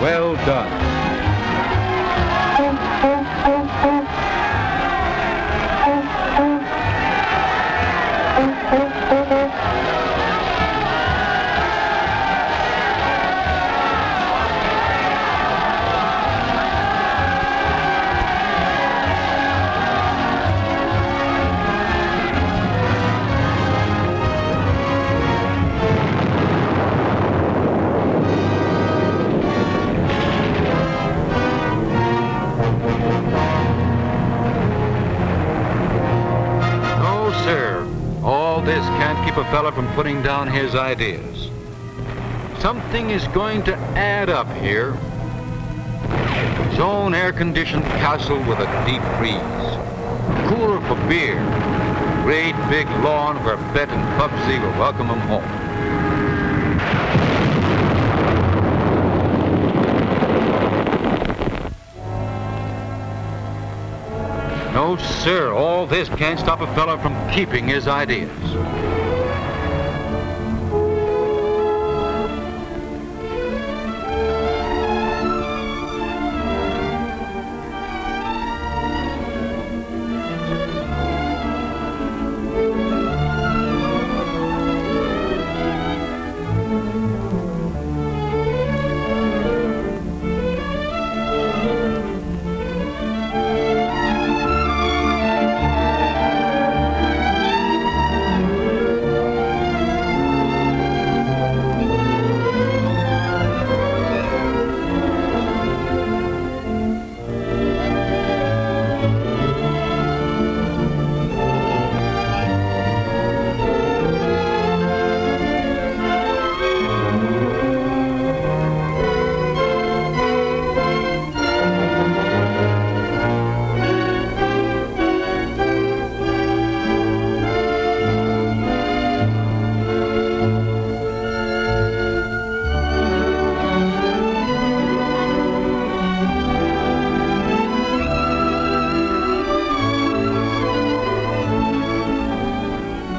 Well done. This can't keep a fella from putting down his ideas. Something is going to add up here. His own air-conditioned castle with a deep freeze, a cooler for beer, a great big lawn where Bet and Bubsy will welcome him home. No, sir, all this can't stop a fella from keeping his ideas.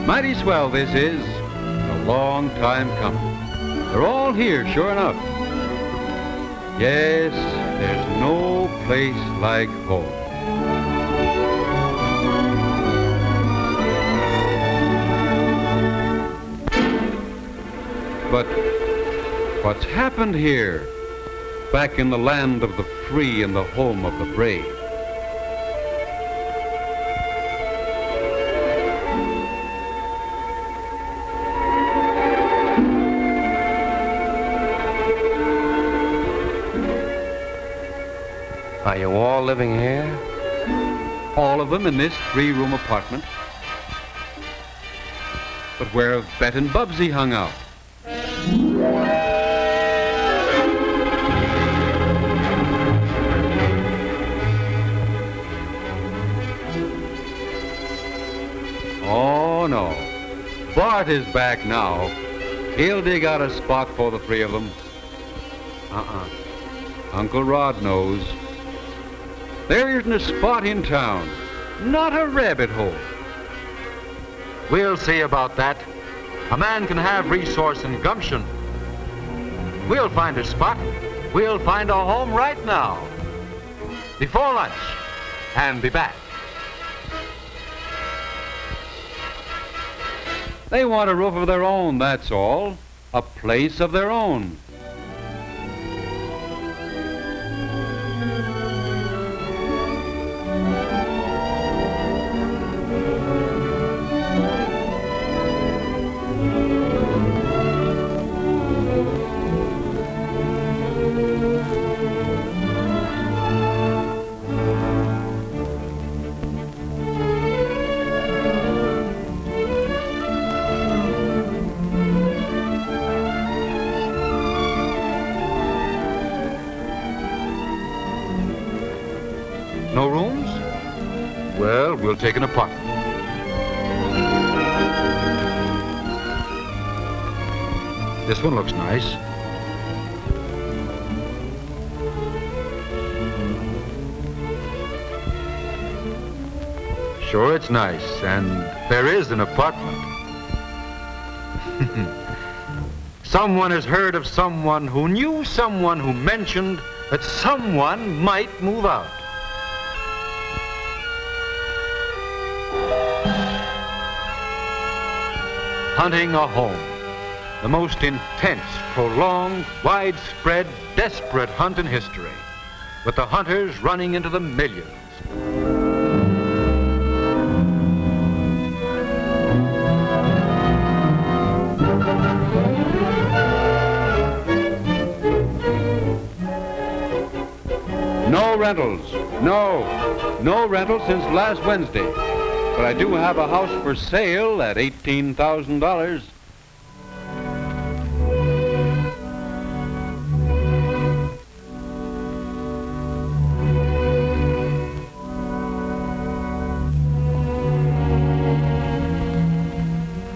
Mighty swell this is. A long time coming. They're all here, sure enough. Yes, there's no place like home. But what's happened here? Back in the land of the free and the home of the brave. Are you all living here? All of them in this 3-room apartment. But where have Bet and Bubsy hung out? Oh, no. Bart is back now. He'll dig out a spot for the 3 of them. Uncle Rod knows. There isn't a spot in town, not a rabbit hole. We'll see about that. A man can have resource and gumption. We'll find a spot. We'll find a home right now. Before lunch, and be back. They want a roof of their own, that's all. A place of their own. No rooms? Well, we'll take an apartment. This one looks nice. Sure, it's nice, and there is an apartment. Someone has heard of someone who knew someone who mentioned that someone might move out. Hunting a home. The most intense, prolonged, widespread, desperate hunt in history, with the hunters running into the millions. No rentals. No rentals since last Wednesday. But I do have a house for sale at $18,000.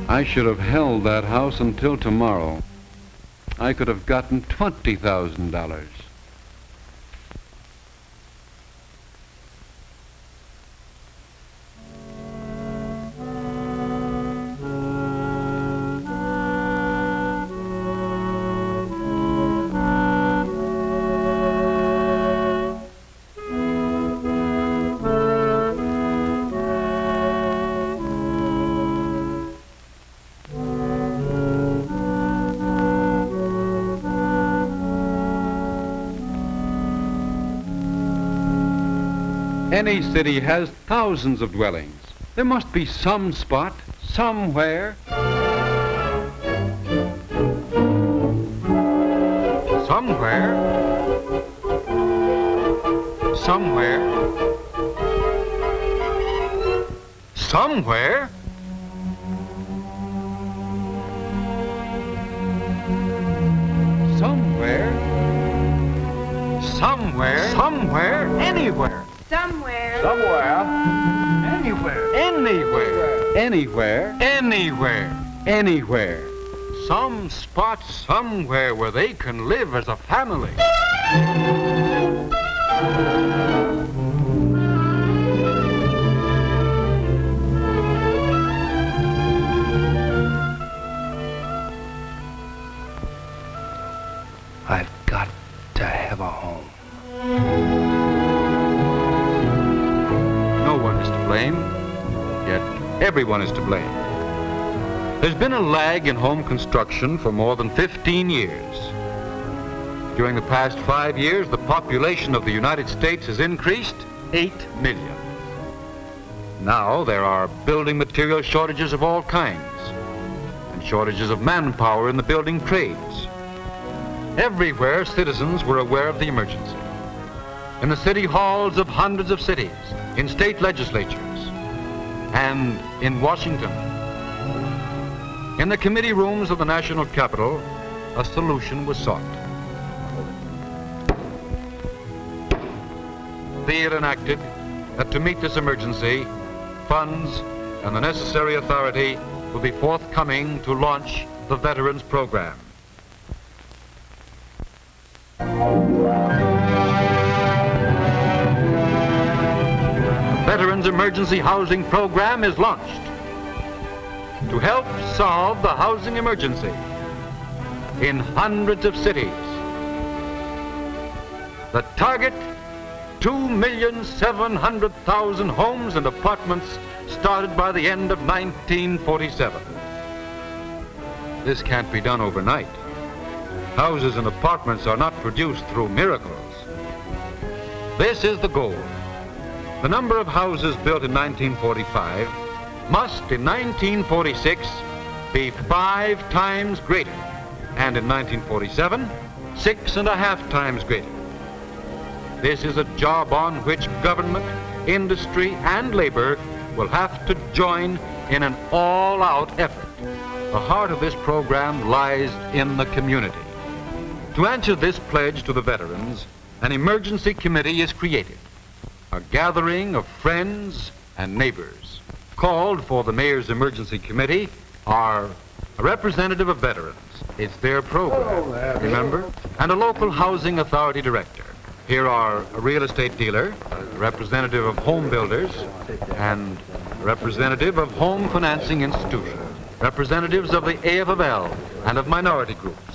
I should have held that house until tomorrow. I could have gotten $20,000. Any city has thousands of dwellings. There must be some spot, somewhere. Somewhere. Somewhere. Somewhere. Somewhere. Somewhere. Somewhere. Anywhere. Somewhere. Anywhere. Anywhere. Anywhere. Anywhere. Anywhere. Some spot somewhere where they can live as a family. I've got to have a home. No one is to blame, yet everyone is to blame. There's been a lag in home construction for more than 15 years. During the past 5 years, the population of the United States has increased 8 million. Now there are building material shortages of all kinds, and shortages of manpower in the building trades. Everywhere, citizens were aware of the emergency. In the city halls of hundreds of cities, in state legislatures, and in Washington. In the committee rooms of the national capital, a solution was sought. Be it enacted that to meet this emergency, funds and the necessary authority will be forthcoming to launch the Veterans Program. Veterans Emergency Housing Program is launched to help solve the housing emergency in hundreds of cities. The target, 2,700,000 homes and apartments started by the end of 1947. This can't be done overnight. Houses and apartments are not produced through miracles. This is the goal. The number of houses built in 1945 must, in 1946, be 5 times greater, and in 1947, 6.5 times greater. This is a job on which government, industry, and labor will have to join in an all-out effort. The heart of this program lies in the community. To answer this pledge to the veterans, an emergency committee is created. A gathering of friends and neighbors. Called for the Mayor's Emergency Committee are a representative of veterans. It's their program, remember? And a local housing authority director. Here are a real estate dealer, a representative of home builders, and a representative of home financing institutions, representatives of the AFL and of minority groups.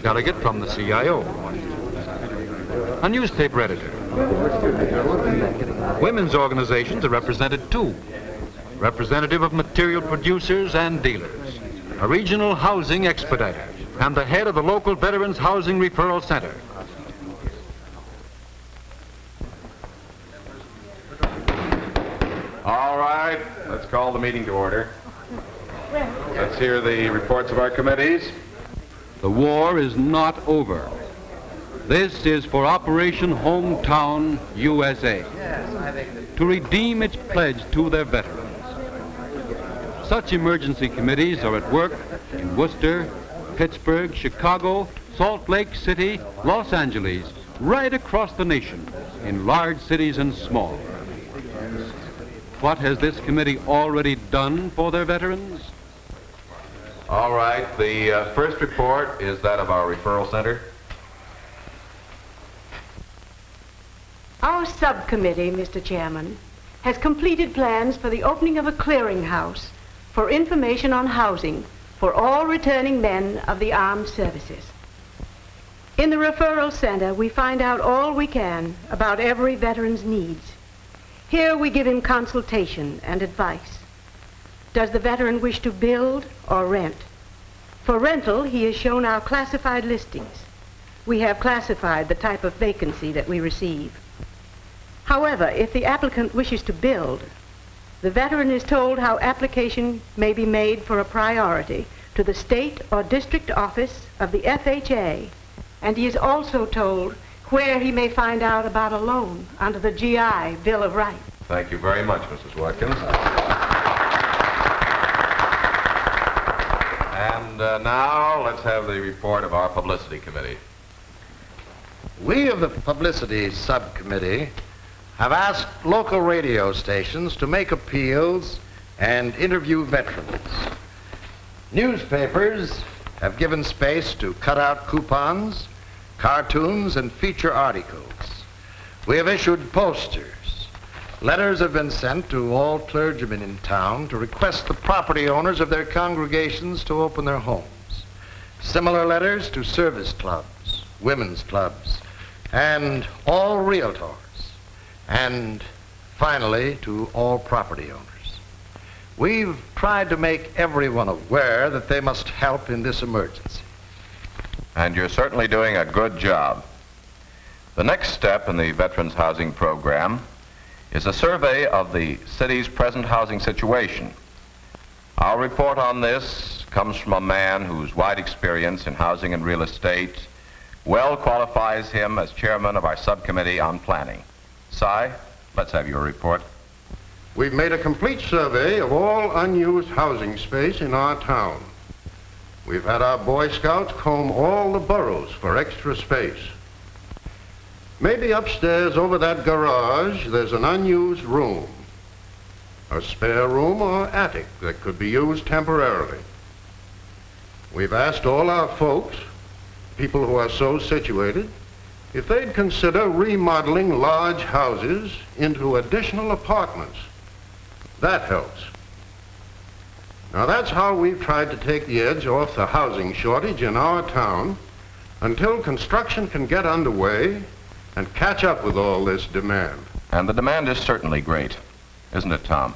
delegate from the CIO, a newspaper editor. Women's organizations are represented too. Representative of material producers and dealers, a regional housing expediter, and the head of the local Veterans Housing Referral Center. All right, let's call the meeting to order. Let's hear the reports of our committees. The war is not over. This is for Operation Hometown USA, to redeem its pledge to their veterans. Such emergency committees are at work in Worcester, Pittsburgh, Chicago, Salt Lake City, Los Angeles, right across the nation, in large cities and small. What has this committee already done for their veterans? All right, the first report is that of our referral center. Our subcommittee, Mr. Chairman, has completed plans for the opening of a clearinghouse for information on housing for all returning men of the armed services. In the referral center, we find out all we can about every veteran's needs. Here we give him consultation and advice. Does the veteran wish to build or rent? For rental, he is shown our classified listings. We have classified the type of vacancy that we receive. However, if the applicant wishes to build, the veteran is told how application may be made for a priority to the state or district office of the FHA, and he is also told where he may find out about a loan under the GI Bill of Rights. Thank you very much, Mrs. Watkins. And now let's have the report of our publicity committee. We of the Publicity Subcommittee have asked local radio stations to make appeals and interview veterans. Newspapers have given space to cut-out coupons, cartoons, and feature articles. We have issued posters. Letters have been sent to all clergymen in town to request the property owners of their congregations to open their homes. Similar letters to service clubs, women's clubs, and all realtors. And finally, to all property owners. We've tried to make everyone aware that they must help in this emergency. And you're certainly doing a good job. The next step in the Veterans Housing Program is a survey of the city's present housing situation. Our report on this comes from a man whose wide experience in housing and real estate well qualifies him as chairman of our subcommittee on planning. Si, let's have your report. We've made a complete survey of all unused housing space in our town. We've had our Boy Scouts comb all the boroughs for extra space. Maybe upstairs over that garage there's an unused room, a spare room or attic that could be used temporarily. We've asked all our folks, people who are so situated, if they'd consider remodeling large houses into additional apartments. That helps. Now that's how we've tried to take the edge off the housing shortage in our town until construction can get underway and catch up with all this demand. And the demand is certainly great, isn't it, Tom?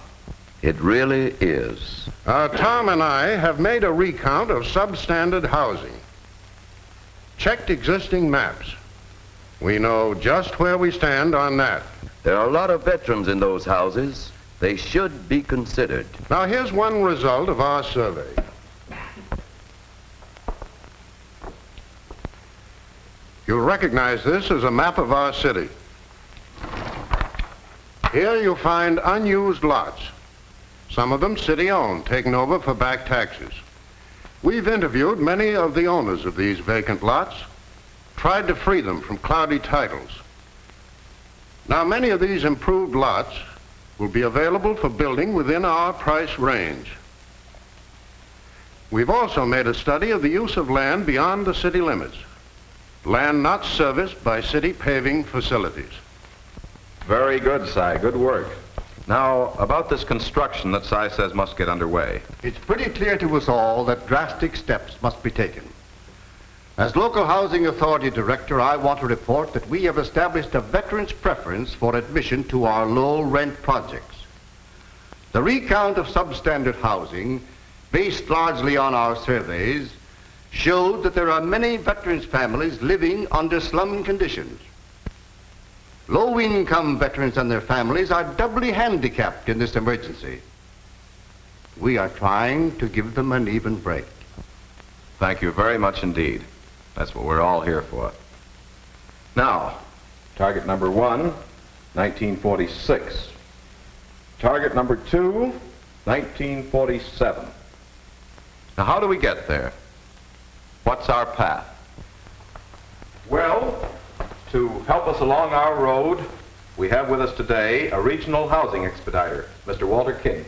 It really is. Tom and I have made a recount of substandard housing, checked existing maps. We know just where we stand on that. There are a lot of veterans in those houses. They should be considered. Now here's one result of our survey. You'll recognize this as a map of our city. Here you'll find unused lots, some of them city-owned, taken over for back taxes. We've interviewed many of the owners of these vacant lots, tried to free them from cloudy titles. Now, many of these improved lots will be available for building within our price range. We've also made a study of the use of land beyond the city limits, land not serviced by city paving facilities. Very good, Si. Good work. Now, about this construction that Si says must get underway. It's pretty clear to us all that drastic steps must be taken. As Local Housing Authority Director, I want to report that we have established a veteran's preference for admission to our low-rent projects. The recount of substandard housing, based largely on our surveys, showed that there are many veterans' families living under slum conditions. Low-income veterans and their families are doubly handicapped in this emergency. We are trying to give them an even break. Thank you very much indeed. That's what we're all here for. Now, target number 1, 1946. Target number 2, 1947. Now, how do we get there? What's our path? Well, to help us along our road, we have with us today a regional housing expediter, Mr. Walter King.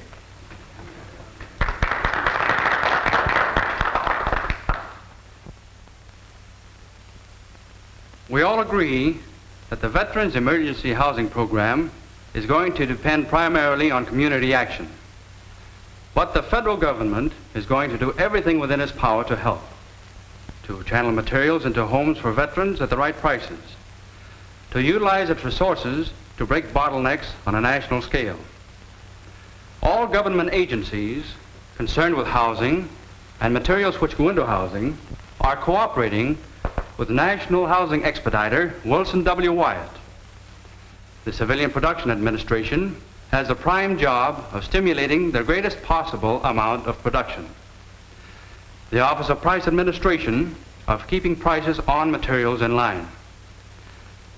We all agree that the Veterans Emergency Housing Program is going to depend primarily on community action. But the federal government is going to do everything within its power to help, to channel materials into homes for veterans at the right prices, to utilize its resources to break bottlenecks on a national scale. All government agencies concerned with housing and materials which go into housing are cooperating with National Housing Expediter Wilson W. Wyatt. The Civilian Production Administration has the prime job of stimulating the greatest possible amount of production. The Office of Price Administration of keeping prices on materials in line.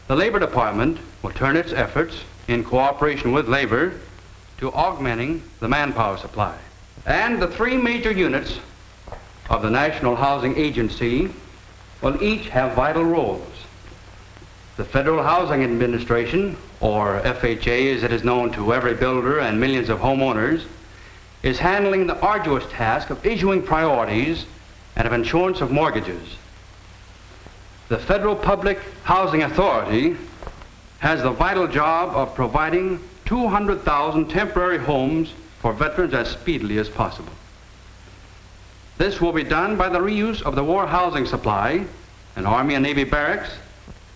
The Labor Department will turn its efforts in cooperation with labor to augmenting the manpower supply. And the 3 major units of the National Housing Agency will each have vital roles. The Federal Housing Administration, or FHA as it is known to every builder and millions of homeowners, is handling the arduous task of issuing priorities and of insurance of mortgages. The Federal Public Housing Authority has the vital job of providing 200,000 temporary homes for veterans as speedily as possible. This will be done by the reuse of the war housing supply in Army and Navy barracks,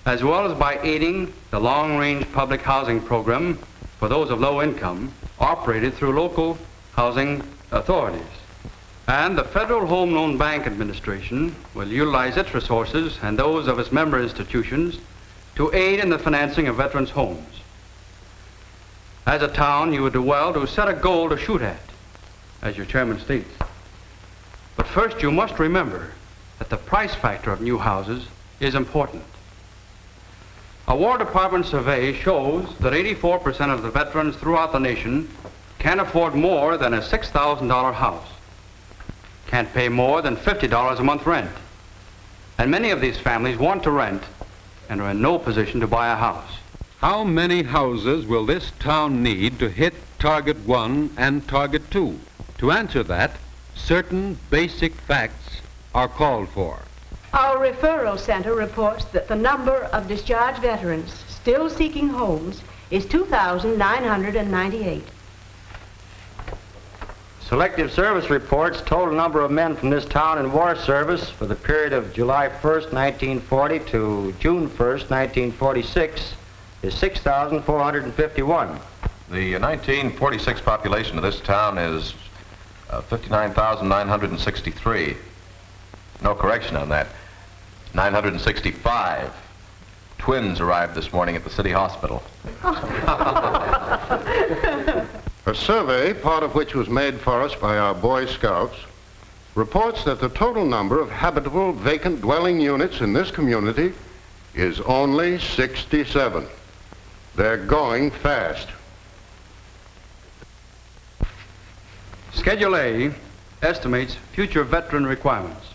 as well as by aiding the long-range public housing program for those of low income operated through local housing authorities. And the Federal Home Loan Bank Administration will utilize its resources and those of its member institutions to aid in the financing of veterans' homes. As a town, you would do well to set a goal to shoot at, as your chairman states. But first, you must remember that the price factor of new houses is important. A War Department survey shows that 84% of the veterans throughout the nation can't afford more than a $6,000 house, can't pay more than $50 a month rent. And many of these families want to rent and are in no position to buy a house. How many houses will this town need to hit Target 1 and Target 2? To answer that, certain basic facts are called for. Our referral center reports that the number of discharged veterans still seeking homes is 2,998. Selective Service reports total number of men from this town in war service for the period of July 1st, 1940 to June 1st, 1946 is 6,451. The 1946 population of this town is 59,963. No correction on that. 965. Twins arrived this morning at the city hospital. A survey, part of which was made for us by our Boy Scouts, reports that the total number of habitable vacant dwelling units in this community is only 67. They're going fast. Schedule A estimates future veteran requirements.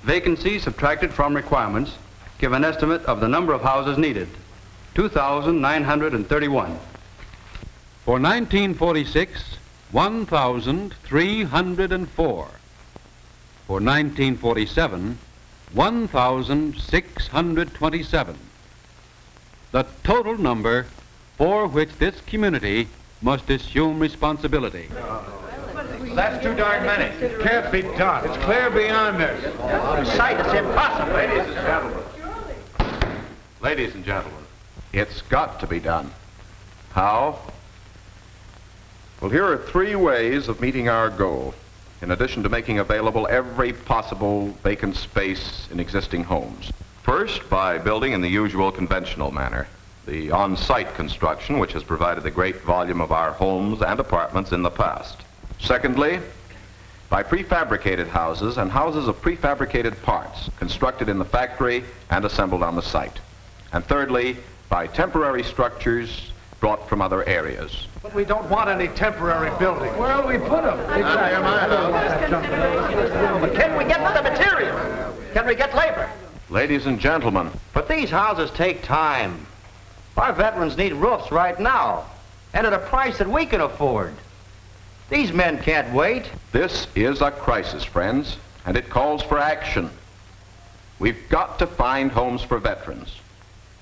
Vacancies subtracted from requirements give an estimate of the number of houses needed, 2,931. For 1946, 1,304. For 1947, 1,627. The total number for which this community must assume responsibility. That's too darn many. It can't be done. It's clear beyond this. Out of sight, it's impossible. Ladies and gentlemen, it's got to be done. How? Well, here are 3 ways of meeting our goal, in addition to making available every possible vacant space in existing homes. First, by building in the usual conventional manner, the on-site construction which has provided the great volume of our homes and apartments in the past. Secondly, by prefabricated houses and houses of prefabricated parts constructed in the factory and assembled on the site. And thirdly, by temporary structures brought from other areas. But we don't want any temporary buildings. Where will we put them? But can we get the material? Can we get labor? Ladies and gentlemen, But these houses take time. Our veterans need roofs right now, and at a price that we can afford. These men can't wait. this is a crisis, friends, and it calls for action. We've got to find homes for veterans.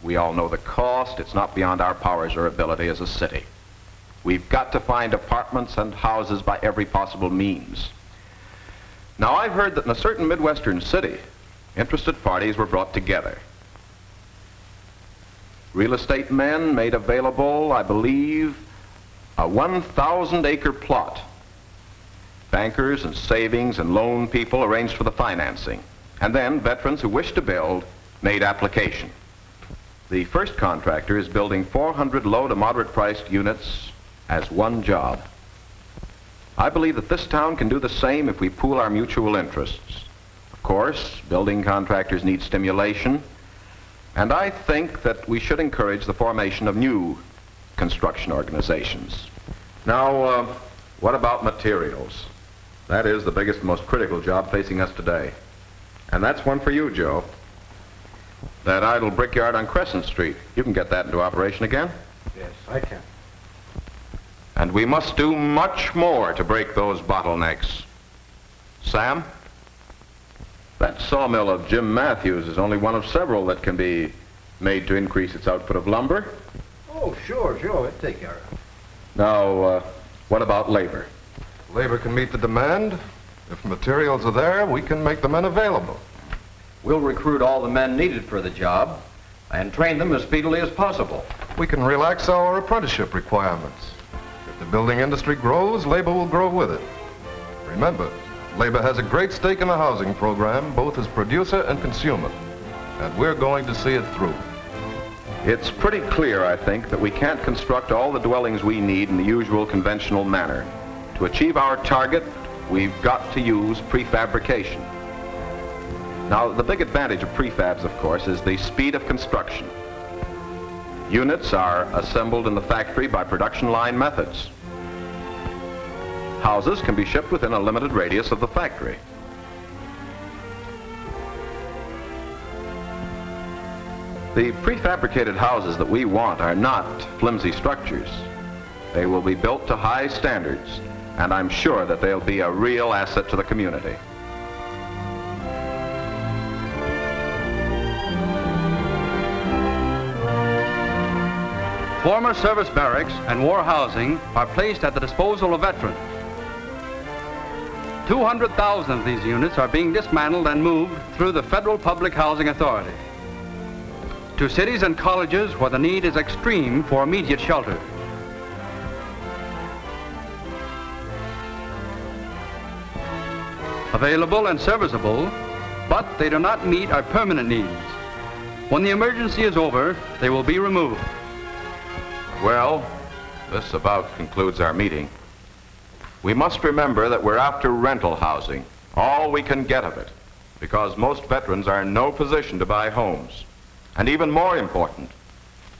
We all know the cost. It's not beyond our powers or ability as a city. We've got to find apartments and houses by every possible means. Now, I've heard that in a certain Midwestern city, interested parties were brought together. Real estate men made available, I believe, a 1,000-acre plot. Bankers and savings and loan people arranged for the financing. And then veterans who wished to build made application. The first contractor is building 400 low to moderate priced units as one job. I believe that this town can do the same if we pool our mutual interests. Of course, building contractors need stimulation, and I think that we should encourage the formation of new construction organizations. Now, what about materials? That is the biggest and most critical job facing us today. And that's one for you, Joe. That idle brickyard on Crescent Street, you can get that into operation again? Yes, I can. And we must do much more to break those bottlenecks. Sam? That sawmill of Jim Matthews is only one of several that can be made to increase its output of lumber. Oh, sure, it'll take care of it. Now, what about labor? Labor can meet the demand. If materials are there, we can make the men available. We'll recruit all the men needed for the job and train them as speedily as possible. We can relax our apprenticeship requirements. If the building industry grows, labor will grow with it. Remember, labor has a great stake in the housing program, both as producer and consumer. And we're going to see it through. It's pretty clear, I think, that we can't construct all the dwellings we need in the usual conventional manner. To achieve our target, we've got to use prefabrication. Now, the big advantage of prefabs, of course, is the speed of construction. Units are assembled in the factory by production line methods. Houses can be shipped within a limited radius of the factory. The prefabricated houses that we want are not flimsy structures. They will be built to high standards, and I'm sure that they'll be a real asset to the community. Former service barracks and war housing are placed at the disposal of veterans. 200,000 of these units are being dismantled and moved through the Federal Public Housing Authority to cities and colleges where the need is extreme for immediate shelter. Available and serviceable, but they do not meet our permanent needs. When the emergency is over, they will be removed. Well, this about concludes our meeting. We must remember that we're after rental housing, all we can get of it, because most veterans are in no position to buy homes. And even more important,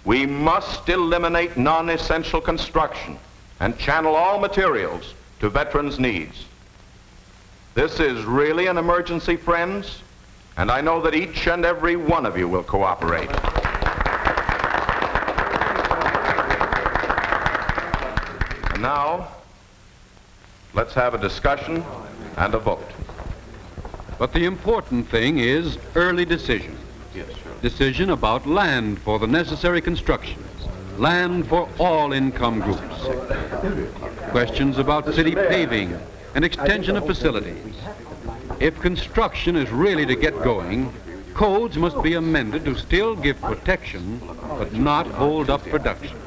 we must eliminate non-essential construction and channel all materials to veterans' needs. This is really an emergency, friends, and I know that each and every one of you will cooperate. And now, let's have a discussion and a vote. But the important thing is early decision. Decision about land for the necessary constructions, land for all income groups. Questions about city paving, and extension of facilities. If construction is really to get going, codes must be amended to still give protection, but not hold up production.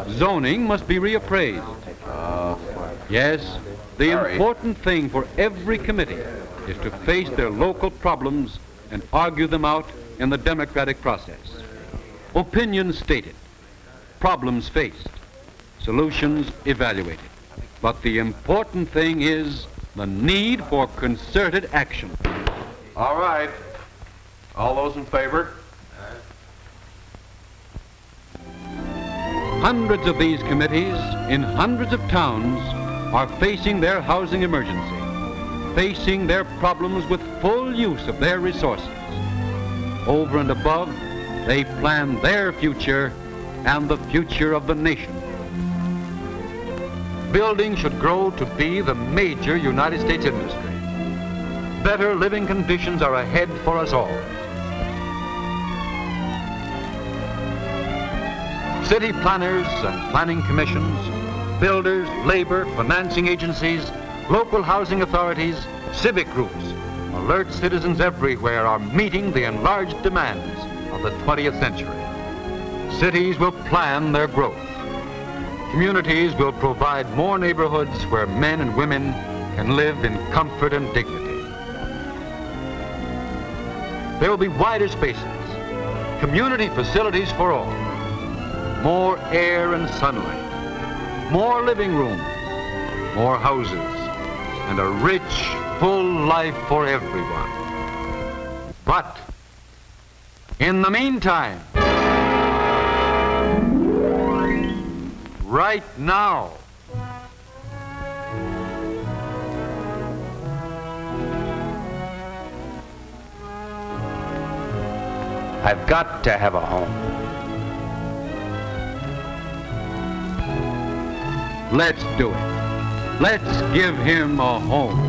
Zoning must be reappraised. Yes, the important thing for every committee is to face their local problems and argue them out in the democratic process. Opinions stated, problems faced, solutions evaluated. But the important thing is the need for concerted action. All right. All those in favor? Hundreds of these committees in hundreds of towns are facing their housing emergency, facing their problems with full use of their resources. Over and above, they plan their future and the future of the nation. Building should grow to be the major United States industry. Better living conditions are ahead for us all. City planners and planning commissions, builders, labor, financing agencies, local housing authorities, civic groups, alert citizens everywhere are meeting the enlarged demands of the 20th century. Cities will plan their growth. Communities will provide more neighborhoods where men and women can live in comfort and dignity. There will be wider spaces, community facilities for all, more air and sunlight, more living rooms, more houses, and a rich, full life for everyone. But in the meantime, right now, I've got to have a home. let's do it. Let's give him a home.